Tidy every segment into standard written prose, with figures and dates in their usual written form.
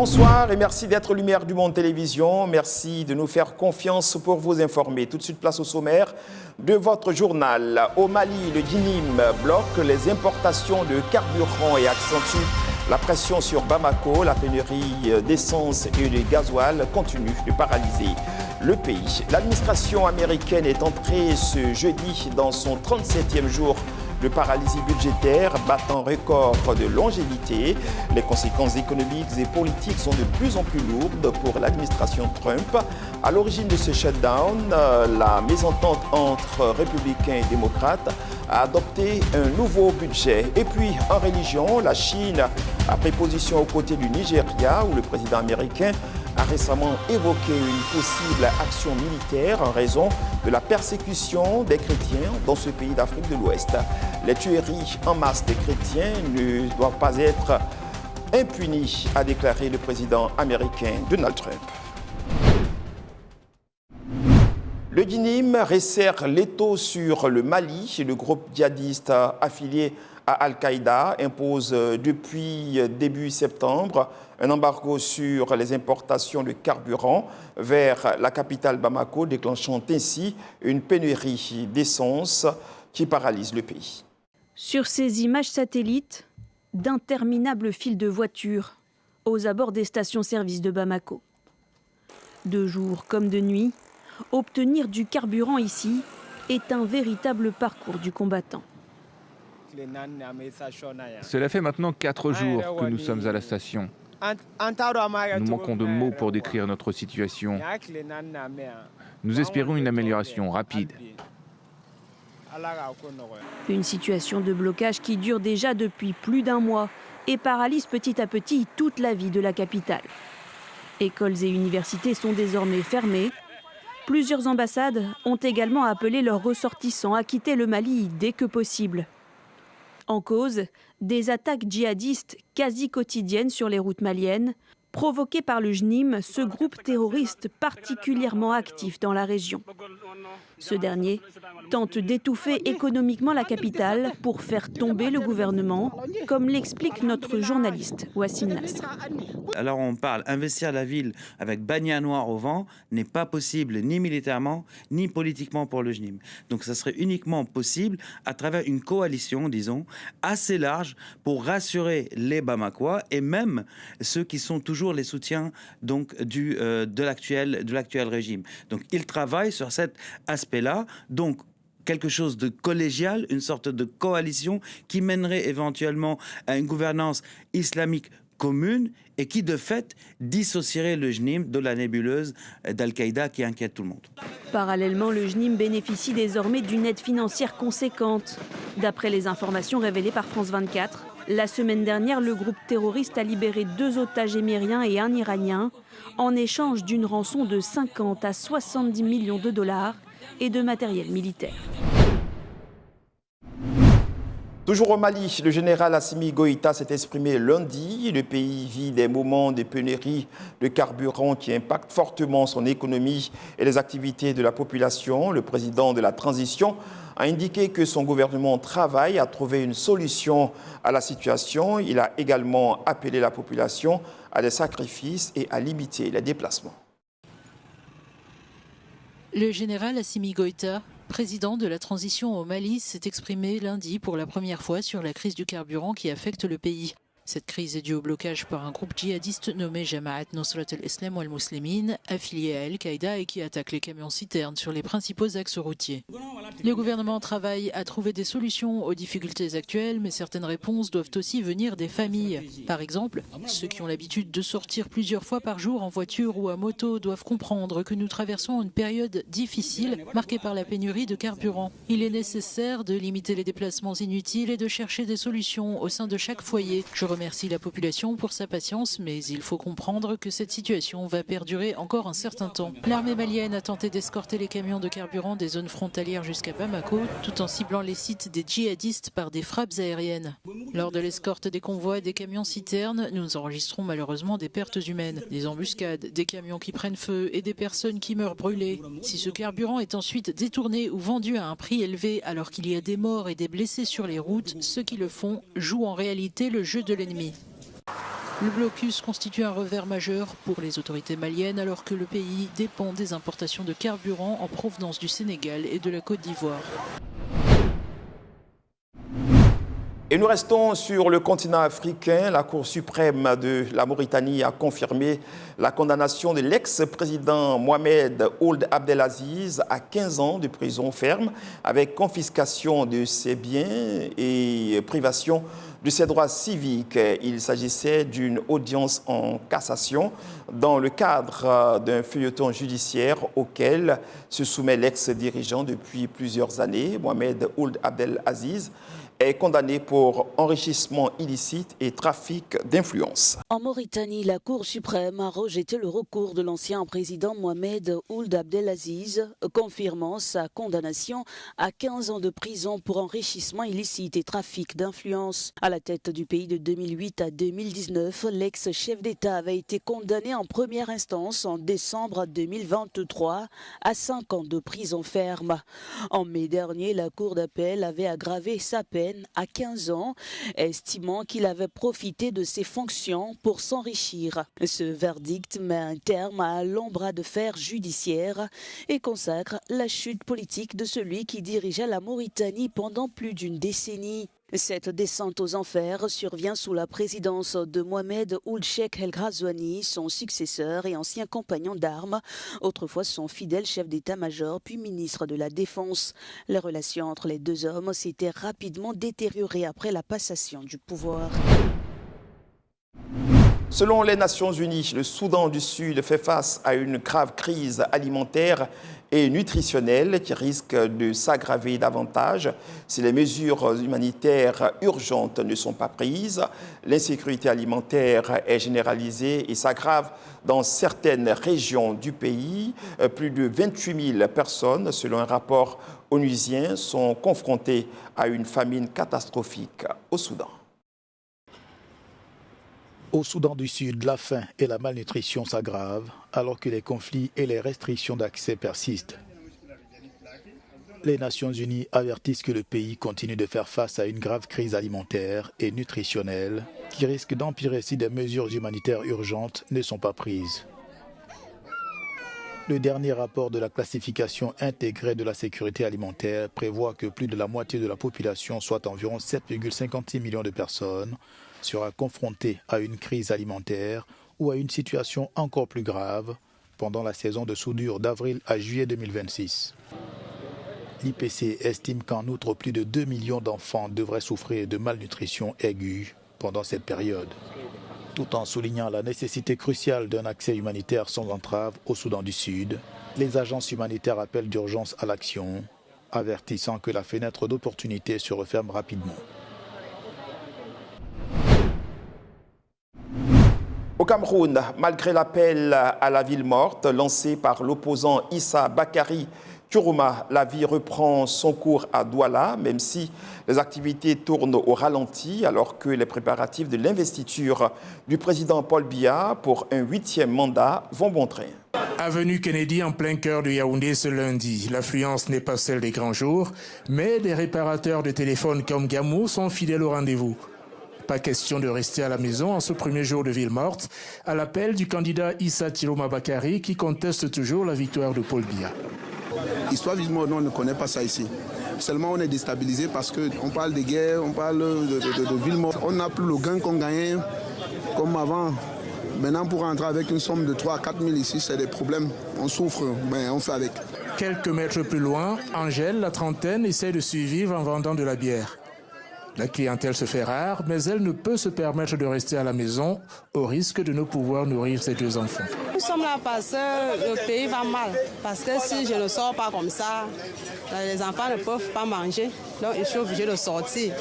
Bonsoir et merci d'être Lumière du Monde Télévision. Merci de nous faire confiance pour vous informer. Tout de suite, place au sommaire de votre journal. Au Mali, le DINIM bloque les importations de carburant et accentue la pression sur Bamako. La pénurie d'essence et de gasoil continue de paralyser le pays. L'administration américaine est entrée ce jeudi dans son 37e jour de paralysie budgétaire, battant record de longévité. Les conséquences économiques et politiques sont de plus en plus lourdes pour l'administration Trump. À l'origine de ce shutdown, la mésentente entre républicains et démocrates a adopté un nouveau budget. Et puis, en religion, la Chine a pris position aux côtés du Nigeria, où le président américain a récemment évoqué une possible action militaire en raison de la persécution des chrétiens dans ce pays d'Afrique de l'Ouest. Les tueries en masse des chrétiens ne doivent pas être impunies, a déclaré le président américain Donald Trump. Le DINIM resserre l'étau sur le Mali. Le groupe djihadiste affilié à Al-Qaïda impose depuis début septembre un embargo sur les importations de carburant vers la capitale Bamako, déclenchant ainsi une pénurie d'essence qui paralyse le pays. Sur ces images satellites, d'interminables files de voitures aux abords des stations-service de Bamako. De jour comme de nuit, obtenir du carburant ici est un véritable parcours du combattant. Cela fait maintenant 4 jours que nous sommes à la station. Nous manquons de mots pour décrire notre situation. Nous espérons une amélioration rapide. Une situation de blocage qui dure déjà depuis plus d'un mois et paralyse petit à petit toute la vie de la capitale. Écoles et universités sont désormais fermées. Plusieurs ambassades ont également appelé leurs ressortissants à quitter le Mali dès que possible. En cause, des attaques djihadistes quasi quotidiennes sur les routes maliennes, provoquées par le JNIM, ce groupe terroriste particulièrement actif dans la région. Ce dernier tente d'étouffer économiquement la capitale pour faire tomber le gouvernement, comme l'explique notre journaliste Wassim Nasr. Alors on parle, investir la ville avec bannière noire au vent n'est pas possible ni militairement ni politiquement pour le JNIM. Donc ça serait uniquement possible à travers une coalition, disons, assez large pour rassurer les Bamakois et même ceux qui sont toujours les soutiens donc, de l'actuel régime. Donc ils travaillent sur cet aspect-là. Donc quelque chose de collégial, une sorte de coalition qui mènerait éventuellement à une gouvernance islamique commune et qui, de fait, dissocierait le JNIM de la nébuleuse d'Al-Qaïda qui inquiète tout le monde. Parallèlement, le JNIM bénéficie désormais d'une aide financière conséquente. D'après les informations révélées par France 24, la semaine dernière, le groupe terroriste a libéré 2 otages émiriens et un iranien en échange d'une rançon de 50 à 70 millions de dollars et de matériel militaire. Toujours au Mali, le général Assimi Goïta s'est exprimé lundi. Le pays vit des moments de pénurie de carburant qui impactent fortement son économie et les activités de la population. Le président de la transition a indiqué que son gouvernement travaille à trouver une solution à la situation. Il a également appelé la population à des sacrifices et à limiter les déplacements. Le général Assimi Goïta, président de la transition au Mali, s'est exprimé lundi pour la première fois sur la crise du carburant qui affecte le pays. Cette crise est due au blocage par un groupe djihadiste nommé Jamaat Nusrat al-Islam wal-Muslimin, affilié à Al-Qaïda et qui attaque les camions-citernes sur les principaux axes routiers. Le gouvernement travaille à trouver des solutions aux difficultés actuelles, mais certaines réponses doivent aussi venir des familles. Par exemple, ceux qui ont l'habitude de sortir plusieurs fois par jour en voiture ou à moto doivent comprendre que nous traversons une période difficile marquée par la pénurie de carburant. Il est nécessaire de limiter les déplacements inutiles et de chercher des solutions au sein de chaque foyer. Je remercie la population pour sa patience, mais il faut comprendre que cette situation va perdurer encore un certain temps. L'armée malienne a tenté d'escorter les camions de carburant des zones frontalières jusqu'à Bamako, tout en ciblant les sites des djihadistes par des frappes aériennes. Lors de l'escorte des convois et des camions-citernes, nous enregistrons malheureusement des pertes humaines, des embuscades, des camions qui prennent feu et des personnes qui meurent brûlées. Si ce carburant est ensuite détourné ou vendu à un prix élevé alors qu'il y a des morts et des blessés sur les routes, ceux qui le font jouent en réalité le jeu de l'ennemi. Le blocus constitue un revers majeur pour les autorités maliennes alors que le pays dépend des importations de carburant en provenance du Sénégal et de la Côte d'Ivoire. Et nous restons sur le continent africain. La Cour suprême de la Mauritanie a confirmé la condamnation de l'ex-président Mohamed Ould Abdelaziz à 15 ans de prison ferme avec confiscation de ses biens et privation de ses droits civiques. Il s'agissait d'une audience en cassation dans le cadre d'un feuilleton judiciaire auquel se soumet l'ex-dirigeant depuis plusieurs années. Mohamed Ould Abdelaziz est condamné pour enrichissement illicite et trafic d'influence. En Mauritanie, la Cour suprême a rejeté le recours de l'ancien président Mohamed Ould Abdelaziz, confirmant sa condamnation à 15 ans de prison pour enrichissement illicite et trafic d'influence. À la tête du pays de 2008 à 2019, l'ex-chef d'État avait été condamné en première instance en décembre 2023 à 5 ans de prison ferme. En mai dernier, la Cour d'appel avait aggravé sa peine à 15 ans, estimant qu'il avait profité de ses fonctions pour s'enrichir. Ce verdict met un terme à un long bras de fer judiciaire et consacre la chute politique de celui qui dirigeait la Mauritanie pendant plus d'une décennie. Cette descente aux enfers survient sous la présidence de Mohamed Ould Cheikh El Ghazouani, son successeur et ancien compagnon d'armes, autrefois son fidèle chef d'état-major puis ministre de la Défense. Les relations entre les deux hommes s'étaient rapidement détériorées après la passation du pouvoir. Selon les Nations Unies, le Soudan du Sud fait face à une grave crise alimentaire et nutritionnelle qui risque de s'aggraver davantage si les mesures humanitaires urgentes ne sont pas prises. L'insécurité alimentaire est généralisée et s'aggrave dans certaines régions du pays. Plus de 28 000 personnes, selon un rapport onusien, sont confrontées à une famine catastrophique au Soudan. Au Soudan du Sud, la faim et la malnutrition s'aggravent alors que les conflits et les restrictions d'accès persistent. Les Nations Unies avertissent que le pays continue de faire face à une grave crise alimentaire et nutritionnelle qui risque d'empirer si des mesures humanitaires urgentes ne sont pas prises. Le dernier rapport de la classification intégrée de la sécurité alimentaire prévoit que plus de la moitié de la population, soit environ 7,56 millions de personnes, sera confrontée à une crise alimentaire ou à une situation encore plus grave pendant la saison de soudure d'avril à juillet 2026. L'IPC estime qu'en outre, plus de 2 millions d'enfants devraient souffrir de malnutrition aiguë pendant cette période, tout en soulignant la nécessité cruciale d'un accès humanitaire sans entrave au Soudan du Sud. Les agences humanitaires appellent d'urgence à l'action, avertissant que la fenêtre d'opportunité se referme rapidement. Au Cameroun, malgré l'appel à la ville morte lancé par l'opposant Issa Bakary Kourouma, la vie reprend son cours à Douala, même si les activités tournent au ralenti alors que les préparatifs de l'investiture du président Paul Biya pour un 8e mandat vont bon train. Avenue Kennedy en plein cœur de Yaoundé ce lundi. L'affluence n'est pas celle des grands jours, mais des réparateurs de téléphones comme Gamou sont fidèles au rendez-vous. Pas question de rester à la maison en ce premier jour de ville morte, à l'appel du candidat Issa Kourouma Bakary qui conteste toujours la victoire de Paul Biya. Histoire vivement, on ne connaît pas ça ici. Seulement on est déstabilisé parce qu'on parle de guerre, on parle de ville morte. On n'a plus le gain qu'on gagnait comme avant. Maintenant pour rentrer avec une somme de 3 à 4 000 ici, c'est des problèmes. On souffre, mais on fait avec. Quelques mètres plus loin, Angèle, la trentaine, essaie de survivre en vendant de la bière. La clientèle se fait rare, mais elle ne peut se permettre de rester à la maison au risque de ne pouvoir nourrir ses 2 enfants. Nous sommes là parce que le pays va mal. Parce que si je ne sors pas comme ça, les enfants ne peuvent pas manger. Donc je suis obligée de sortir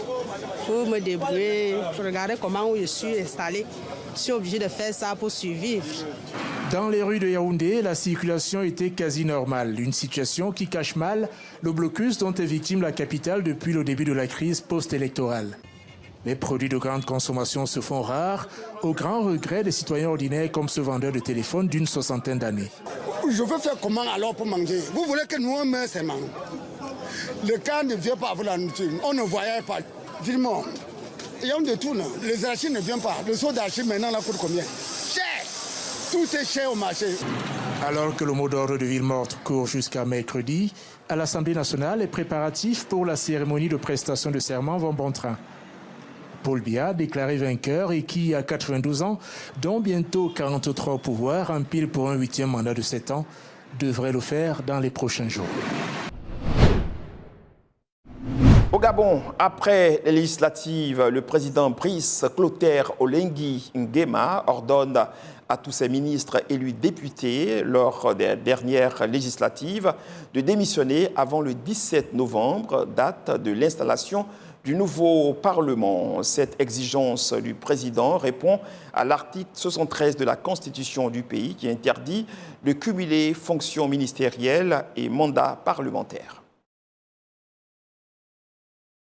pour me débrouiller, pour regarder comment je suis installée. Je suis obligée de faire ça pour survivre. Dans les rues de Yaoundé, la circulation était quasi normale. Une situation qui cache mal le blocus dont est victime la capitale depuis le début de la crise post-électorale. Les produits de grande consommation se font rares, au grand regret des citoyens ordinaires comme ce vendeur de téléphone d'une 60aine d'années. Je veux faire comment alors pour manger? Vous voulez que nous on meure seulement? Le cas ne vient pas avec la nourriture. On ne voyait pas. Dis-moi. Il y a de tout là. Les arachides ne viennent pas. Le saut d'arachide maintenant là coûte combien? Cher. Tout est cher au marché. Alors que le mot d'ordre de ville morte court jusqu'à mercredi, à l'Assemblée nationale, les préparatifs pour la cérémonie de prestation de serment vont bon train. Paul Biya, déclaré vainqueur et qui, à 92 ans, dont bientôt 43 au pouvoir, empile pour un 8e mandat de 7 ans, devrait le faire dans les prochains jours. Au Gabon, après les législatives, le président Brice Clotaire Oligui Nguema ordonne à tous ses ministres élus députés lors des dernières législatives de démissionner avant le 17 novembre, date de l'installation du nouveau Parlement. Cette exigence du président répond à l'article 73 de la Constitution du pays qui interdit de cumuler fonctions ministérielles et mandats parlementaires.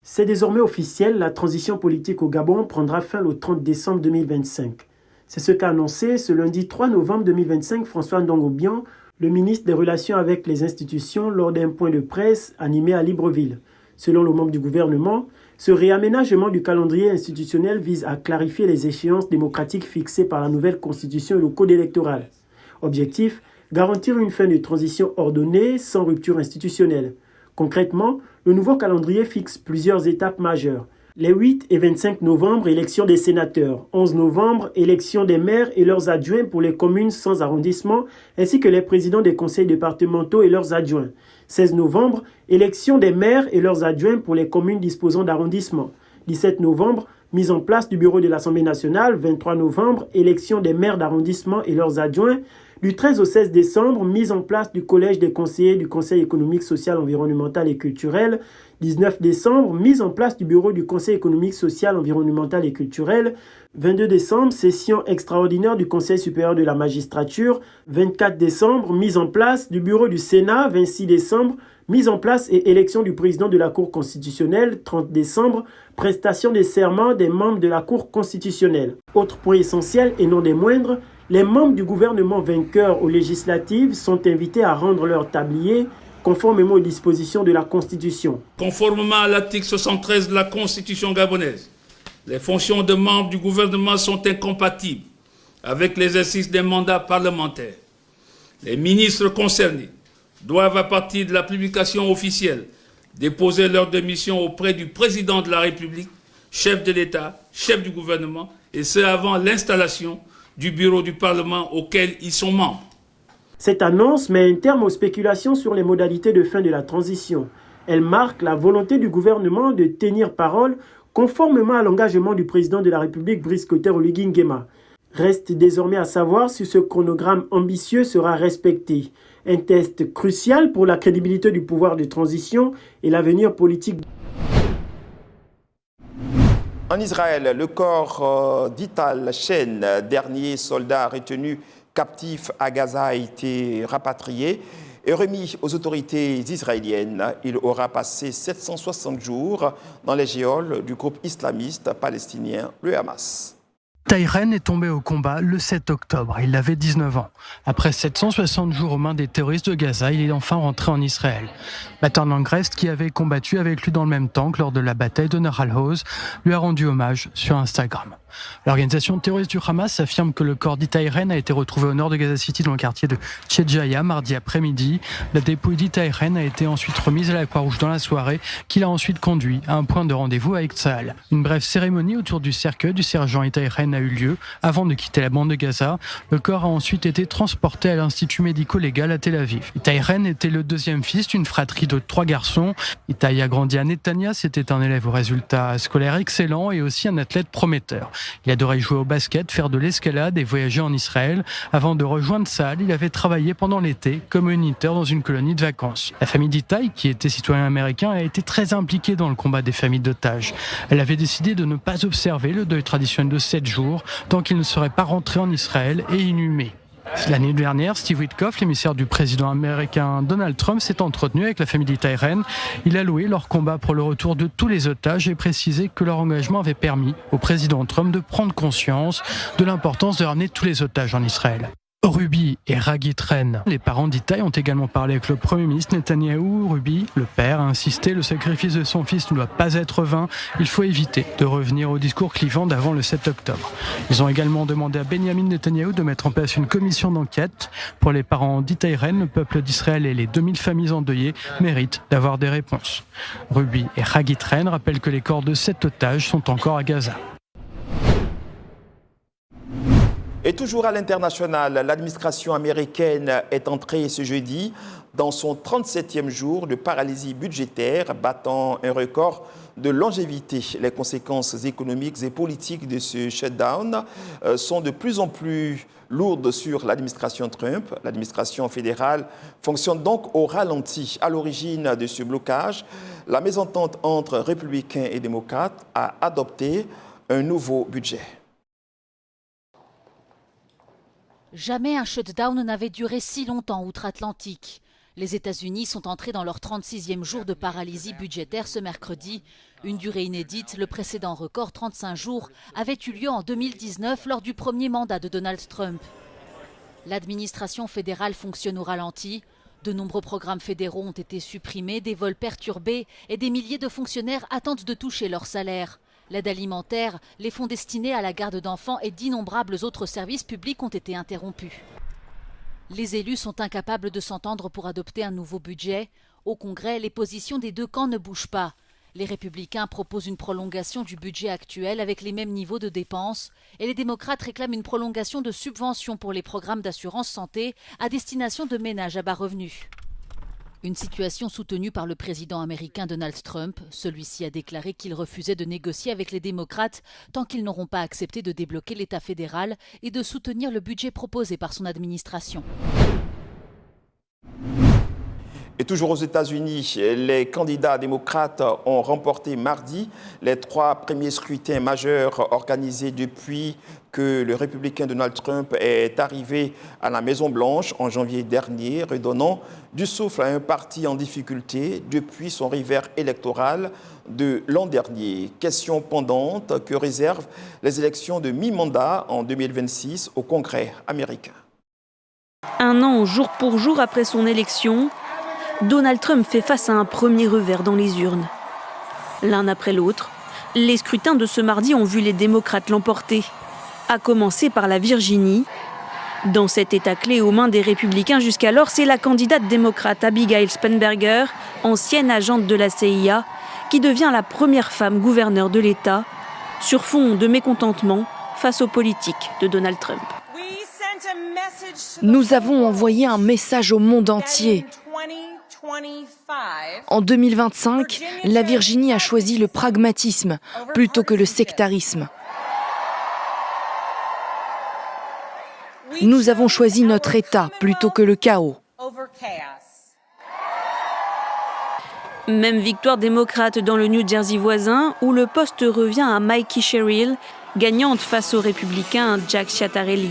C'est désormais officiel, la transition politique au Gabon prendra fin le 30 décembre 2025. C'est ce qu'a annoncé ce lundi 3 novembre 2025 François Ndongo-Bian, le ministre des Relations avec les institutions, lors d'un point de presse animé à Libreville. Selon le membre du gouvernement, ce réaménagement du calendrier institutionnel vise à clarifier les échéances démocratiques fixées par la nouvelle constitution et le code électoral. Objectif, garantir une fin de transition ordonnée sans rupture institutionnelle. Concrètement, le nouveau calendrier fixe plusieurs étapes majeures. Les 8 et 25 novembre, élection des sénateurs. 11 novembre, élection des maires et leurs adjoints pour les communes sans arrondissement, ainsi que les présidents des conseils départementaux et leurs adjoints. 16 novembre, élection des maires et leurs adjoints pour les communes disposant d'arrondissement. 17 novembre, mise en place du bureau de l'Assemblée nationale. 23 novembre, élection des maires d'arrondissement et leurs adjoints. Du 13 au 16 décembre, mise en place du collège des conseillers du Conseil économique, social, environnemental et culturel. 19 décembre, mise en place du bureau du Conseil économique, social, environnemental et culturel. 22 décembre, session extraordinaire du Conseil supérieur de la magistrature. 24 décembre, mise en place du bureau du Sénat. 26 décembre, mise en place et élection du président de la Cour constitutionnelle. 30 décembre, prestation des serments des membres de la Cour constitutionnelle. Autre point essentiel et non des moindres, les membres du gouvernement vainqueur aux législatives sont invités à rendre leur tablier conformément aux dispositions de la Constitution. Conformément à l'article 73 de la Constitution gabonaise, les fonctions de membres du gouvernement sont incompatibles avec l'exercice des mandats parlementaires. Les ministres concernés doivent, à partir de la publication officielle, déposer leur démission auprès du président de la République, chef de l'État, chef du gouvernement, et ce avant l'installation du bureau du Parlement auquel ils sont membres. Cette annonce met un terme aux spéculations sur les modalités de fin de la transition. Elle marque la volonté du gouvernement de tenir parole conformément à l'engagement du président de la République Brice Clotaire Oligui Nguema. Reste désormais à savoir si ce chronogramme ambitieux sera respecté. Un test crucial pour la crédibilité du pouvoir de transition et l'avenir politique. En Israël, le corps d'Ital Chen, dernier soldat retenu captif à Gaza, a été rapatrié et remis aux autorités israéliennes. Il aura passé 760 jours dans les geôles du groupe islamiste palestinien, le Hamas. Itai Chen est tombé au combat le 7 octobre. Il avait 19 ans. Après 760 jours aux mains des terroristes de Gaza, il est enfin rentré en Israël. Batan Langrest, qui avait combattu avec lui dans le même tank lors de la bataille de Nahal Oz, lui a rendu hommage sur Instagram. L'organisation terroriste du Hamas affirme que le corps d'Itai Chen a été retrouvé au nord de Gaza City dans le quartier de Tchedjaya mardi après-midi. La dépouille d'Itai Chen a été ensuite remise à la Croix-Rouge dans la soirée, qui l'a ensuite conduit à un point de rendez-vous avec Tsahal. Une brève cérémonie autour du cercueil du sergent Itai Chen a eu lieu avant de quitter la bande de Gaza. Le corps a ensuite été transporté à l'Institut médico-légal à Tel Aviv. Itai Chen était le deuxième fils d'une fratrie de 3 garçons. Itai a grandi à Netanya, c'était un élève aux résultats scolaires excellents et aussi un athlète prometteur. Il adorait jouer au basket, faire de l'escalade et voyager en Israël. Avant de rejoindre Tsahal, il avait travaillé pendant l'été comme moniteur dans une colonie de vacances. La famille d'Itai, qui était citoyen américain, a été très impliquée dans le combat des familles d'otages. Elle avait décidé de ne pas observer le deuil traditionnel de 7 jours tant qu'il ne serait pas rentré en Israël et inhumé. L'année dernière, Steve Witkoff, l'émissaire du président américain Donald Trump, s'est entretenu avec la famille d'Itai Chen. Il a loué leur combat pour le retour de tous les otages et précisé que leur engagement avait permis au président Trump de prendre conscience de l'importance de ramener tous les otages en Israël. Ruby et Hagit Ren. Les parents d'Itai ont également parlé avec le Premier ministre Netanyahou. Ruby, le père, a insisté, le sacrifice de son fils ne doit pas être vain. Il faut éviter de revenir au discours clivant d'avant le 7 octobre. Ils ont également demandé à Benjamin Netanyahou de mettre en place une commission d'enquête. Pour les parents d'Itai Ren, le peuple d'Israël et les 2000 familles endeuillées méritent d'avoir des réponses. Ruby et Hagit Ren rappellent que les corps de 7 otages sont encore à Gaza. Et toujours à l'international, l'administration américaine est entrée ce jeudi dans son 37e jour de paralysie budgétaire, battant un record de longévité. Les conséquences économiques et politiques de ce shutdown sont de plus en plus lourdes sur l'administration Trump. L'administration fédérale fonctionne donc au ralenti. À l'origine de ce blocage, la mésentente entre républicains et démocrates a adopté un nouveau budget. Jamais un shutdown n'avait duré si longtemps outre-Atlantique. Les États-Unis sont entrés dans leur 36e jour de paralysie budgétaire ce mercredi. Une durée inédite, le précédent record, 35 jours, avait eu lieu en 2019 lors du premier mandat de Donald Trump. L'administration fédérale fonctionne au ralenti. De nombreux programmes fédéraux ont été supprimés, des vols perturbés et des milliers de fonctionnaires attendent de toucher leur salaire. L'aide alimentaire, les fonds destinés à la garde d'enfants et d'innombrables autres services publics ont été interrompus. Les élus sont incapables de s'entendre pour adopter un nouveau budget. Au Congrès, les positions des deux camps ne bougent pas. Les républicains proposent une prolongation du budget actuel avec les mêmes niveaux de dépenses et les démocrates réclament une prolongation de subventions pour les programmes d'assurance santé à destination de ménages à bas revenus. Une situation soutenue par le président américain Donald Trump. Celui-ci a déclaré qu'il refusait de négocier avec les démocrates tant qu'ils n'auront pas accepté de débloquer l'État fédéral et de soutenir le budget proposé par son administration. Et toujours aux États-Unis, les candidats démocrates ont remporté mardi les 3 premiers scrutins majeurs organisés depuis que le républicain Donald Trump est arrivé à la Maison-Blanche en janvier dernier, redonnant du souffle à un parti en difficulté depuis son revers électoral de l'an dernier. Question pendante, que réservent les élections de mi-mandat en 2026 au Congrès américain? Un an jour pour jour après son élection, Donald Trump fait face à un premier revers dans les urnes. L'un après l'autre, les scrutins de ce mardi ont vu les démocrates l'emporter, à commencer par la Virginie. Dans cet État clé aux mains des républicains jusqu'alors, c'est la candidate démocrate Abigail Spanberger, ancienne agente de la CIA, qui devient la première femme gouverneure de l'État, sur fond de mécontentement face aux politiques de Donald Trump. Nous avons envoyé un message au monde entier. En 2025, la Virginie a choisi le pragmatisme plutôt que le sectarisme. Nous avons choisi notre État plutôt que le chaos. Même victoire démocrate dans le New Jersey voisin, où le poste revient à Mikey Sherrill, gagnante face au républicain Jack Ciattarelli.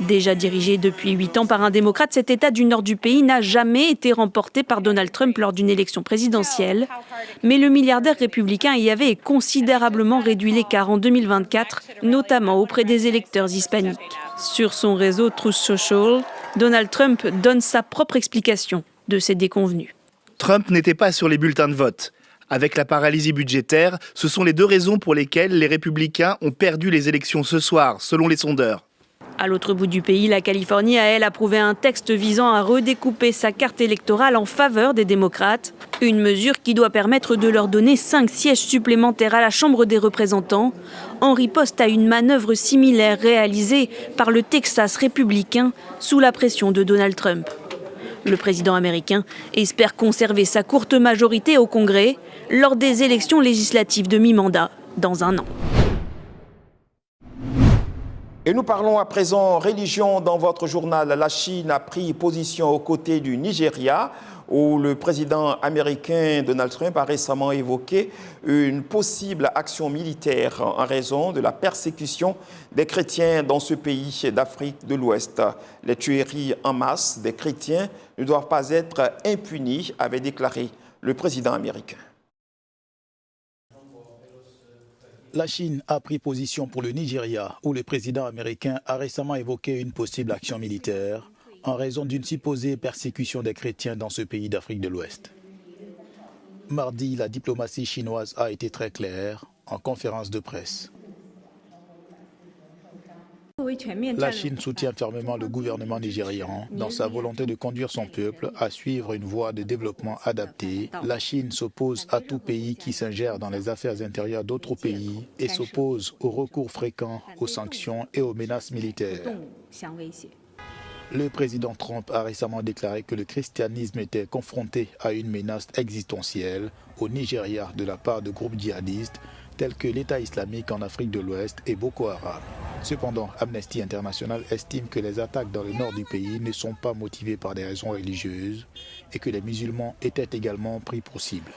Déjà dirigé depuis 8 ans par un démocrate, cet État du nord du pays n'a jamais été remporté par Donald Trump lors d'une élection présidentielle. Mais le milliardaire républicain y avait considérablement réduit l'écart en 2024, notamment auprès des électeurs hispaniques. Sur son réseau Truth Social, Donald Trump donne sa propre explication de ces déconvenues. Trump n'était pas sur les bulletins de vote. Avec la paralysie budgétaire, ce sont les 2 raisons pour lesquelles les républicains ont perdu les élections ce soir, selon les sondeurs. À l'autre bout du pays, la Californie a, elle, approuvé un texte visant à redécouper sa carte électorale en faveur des démocrates. Une mesure qui doit permettre de leur donner 5 sièges supplémentaires à la Chambre des représentants, en riposte à une manœuvre similaire réalisée par le Texas républicain sous la pression de Donald Trump. Le président américain espère conserver sa courte majorité au Congrès lors des élections législatives de mi-mandat dans un an. Et nous parlons à présent religion dans votre journal. La Chine a pris position aux côtés du Nigeria, où le président américain Donald Trump a récemment évoqué une possible action militaire en raison de la persécution des chrétiens dans ce pays d'Afrique de l'Ouest. Les tueries en masse des chrétiens ne doivent pas être impunies, avait déclaré le président américain. La Chine a pris position pour le Nigeria, où le président américain a récemment évoqué une possible action militaire en raison d'une supposée persécution des chrétiens dans ce pays d'Afrique de l'Ouest. Mardi, la diplomatie chinoise a été très claire en conférence de presse. La Chine soutient fermement le gouvernement nigérian dans sa volonté de conduire son peuple à suivre une voie de développement adaptée. La Chine s'oppose à tout pays qui s'ingère dans les affaires intérieures d'autres pays et s'oppose au recours fréquent aux sanctions et aux menaces militaires. Le président Trump a récemment déclaré que le christianisme était confronté à une menace existentielle au Nigeria de la part de groupes djihadistes tels que l'État islamique en Afrique de l'Ouest et Boko Haram. Cependant, Amnesty International estime que les attaques dans le nord du pays ne sont pas motivées par des raisons religieuses et que les musulmans étaient également pris pour cible.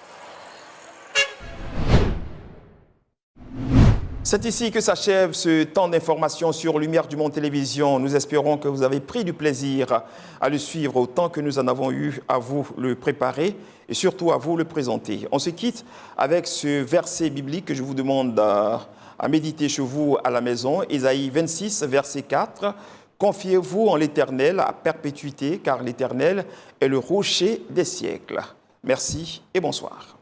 C'est ici que s'achève ce temps d'information sur Lumière du Monde Télévision. Nous espérons que vous avez pris du plaisir à le suivre autant que nous en avons eu à vous le préparer et surtout à vous le présenter. On se quitte avec ce verset biblique que je vous demande à méditer chez vous à la maison. Ésaïe 26, verset 4. « Confiez-vous en l'Éternel à perpétuité, car l'Éternel est le rocher des siècles. » Merci et bonsoir.